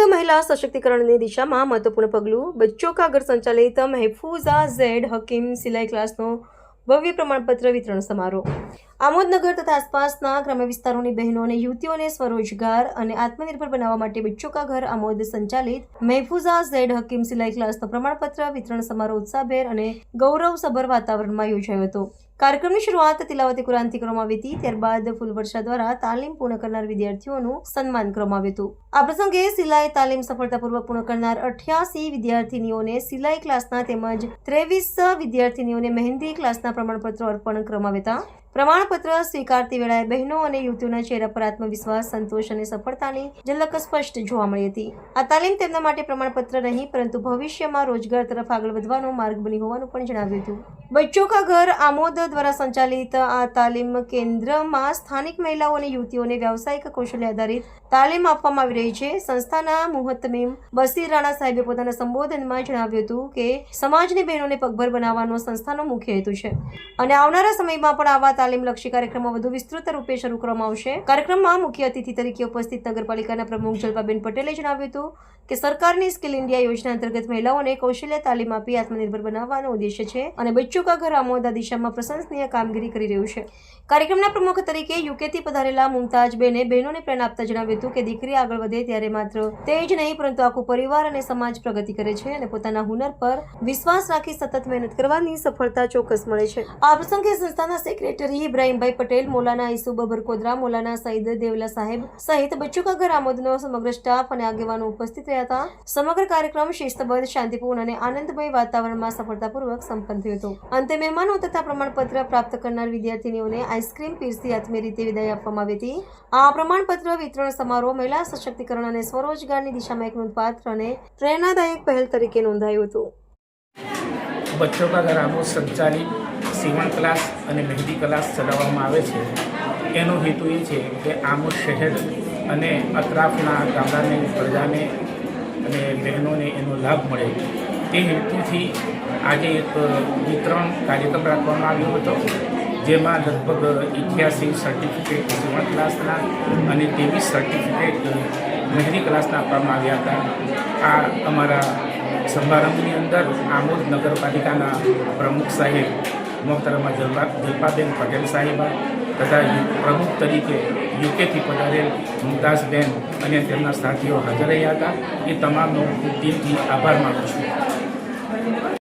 महिला सशक्तिकरण की दिशा में महत्वपूर्ण पगलू बच्चों का घर संचालित महफूजा ઝેડ હકીમ સિલાઈ ક્લાસનો ભવ્ય પ્રમાણપત્ર વિતરણ સમારોહ આમોદ નગર તથા આસપાસના ગ્રામ્ય વિસ્તારોની બહેનો અને યુવતીઓને સ્વરોજગાર અને આત્મનિર્ભર બનાવવા માટે બચ્ચો કા ઘર આમોદ સંચાલિત महफूजा ઝેડ હકીમ સિલાઈ ક્લાસનો પ્રમાણપત્ર વિતરણ સમારોહ ઉત્સાહભેર અને ગૌરવસભર વાતાવરણમાં યોજાયો હતો। कार्यक्रम की शुरुआत तिलावती कुरान थी करवामां आवी हती। त्यारबाद फूलवर्षा द्वारा तालीम पूर्ण करनार विद्यार्थीओनुं सन्मान करवामां आव्युं हतुं। आ प्रसंगे सिलाई तालीम सफलतापूर्वक पूर्ण करनार 88 विद्यार्थिनीओने सिलाई क्लासना तेमज 23 विद्यार्थिनीओने मेहंदी क्लासना प्रमाणपत्र अर्पण करवामां आव्या हता। प्रमाणपत्र स्वीकारती वेळाए बहनों और युवतीओना चेहरा पर आत्मविश्वास, संतोष और सफलतानी झलक स्पष्ट जोवा मळी हती। आ तालीम तेमना माटे प्रमाणपत्र नहीं परंतु भविष्यमां रोजगार तरफ आगळ वधवानो मार्ग बनी होवानुं पण जणाव्युं हतुं। बच्चों का घर आमोद द्वारा संचालित आ तालीम केन्द्र में स्थानिक महिलाओं और युवतीओने व्यावसायिक कौशल्य आधारित तालीम आपवामां आवी रही छे। संस्थाना मुहत्तमीम बशीर राणा साहेबे पोताना संबोधनमां जणाव्युं हतुं के समाजनी बहनोने पगभर बनावવાનો संस्थानो मुख्य हेतु छे અને આવનારા સમયમાં પણ આવા તાલીમલક્ષી કાર્યક્રમો વધુ વિસ્તૃત રૂપે શરૂ કરવામાં આવશે। કાર્યક્રમમાં મુખ્ય અતિથિ તરીકે ઉપસ્થિત નગરપાલિકાના પ્રમુખ જલ્પાબેન પટેલે જણાવ્યું હતું કે સરકારની સ્કિલ ઇન્ડિયા યોજના અંતર્ગત મહિલાઓને કૌશલ્ય તાલીમ આપી આત્મનિર્ભર બનાવવાનો ઉદ્દેશ્ય છે અને બચ્ચો કા ઘર આમોદ આ દિશામાં પ્રશંસનીય કામગીરી કરી રહ્યું છે। કાર્યક્રમના પ્રમુખ તરીકે યુકેથી પધારેલા મુમતાજબેને બહેનોને પ્રેરણા આપતા જણાવ્યું હતું કે દીકરી આગળ વધે ત્યારે માત્ર તે જ નહીં પરંતુ આખું પરિવાર અને સમાજ પ્રગતિ કરે છે અને પોતાના હુનર પર વિશ્વાસ રાખી સતત મહેનત કરવાની સફળતા ચોક્કસ મળે છે। આ પ્રસંગે સંસ્થાના સેક્રેટરી इब्राहिमभाई पटेल, मौलाना ईसुब बरकोदरा, मौलाना सईद देवला साहेब सहित बच्चों का घर आमोदनो समग्र स्टाफ और आगेवानो उपस्थित रह्या हता। समग्र कार्यक्रम शिस्तबद्ध, शांतिपूर्ण और आनंदमय वातावरण में सफलतापूर्वक संपन्न थयो हतो। अंते मेहमानों तथा प्रमाणपत्र प्राप्त करनार विद्यार्थिनीओने आइसक्रीम पीरसी आत्मीय रीते विदाय आपवामां आवी हती। आ प्रमाणपत्र वितरण समारोह महिला सशक्तिकरण और स्वरोजगारनी दिशामां एक नोंधपात्र और प्रेरणादायक पहल तरीके नोंधायुं हतुं। बच्चों का घर आमोद संचालित सीवण क्लास और मेहंदी क्लास चलावવામાં આવે છે। એનો હેતુ એ છે કે આમોદ શહેર અને અતરાફના ગામડાની પ્રજાને અને બહેનોને એનો લાભ મળે તે હેતુથી આજે એક વિતરણ કાર્યક્રમ રાખવામાં આવ્યો હતો જેમાં લગભગ 88 સર્ટિફિકેટ सीवण ક્લાસના અને 23 સર્ટિફિકેટ मेहंदी क्लासના આપવામાં આવ્યા હતા। આ અમારા સમારંભની અંદર આમોદ નગરપાલિકાના પ્રમુખ સાહેબ મોહતરમા જલ્પાબેન પટેલ સાહેબા તથા પ્રમુખ તરીકે યુકેથી પધારેલ મુમતાઝબેન અને તેમના સાથીઓ હાજર રહ્યા હતા। એ તમામનો દિલથી આભાર માનું છું।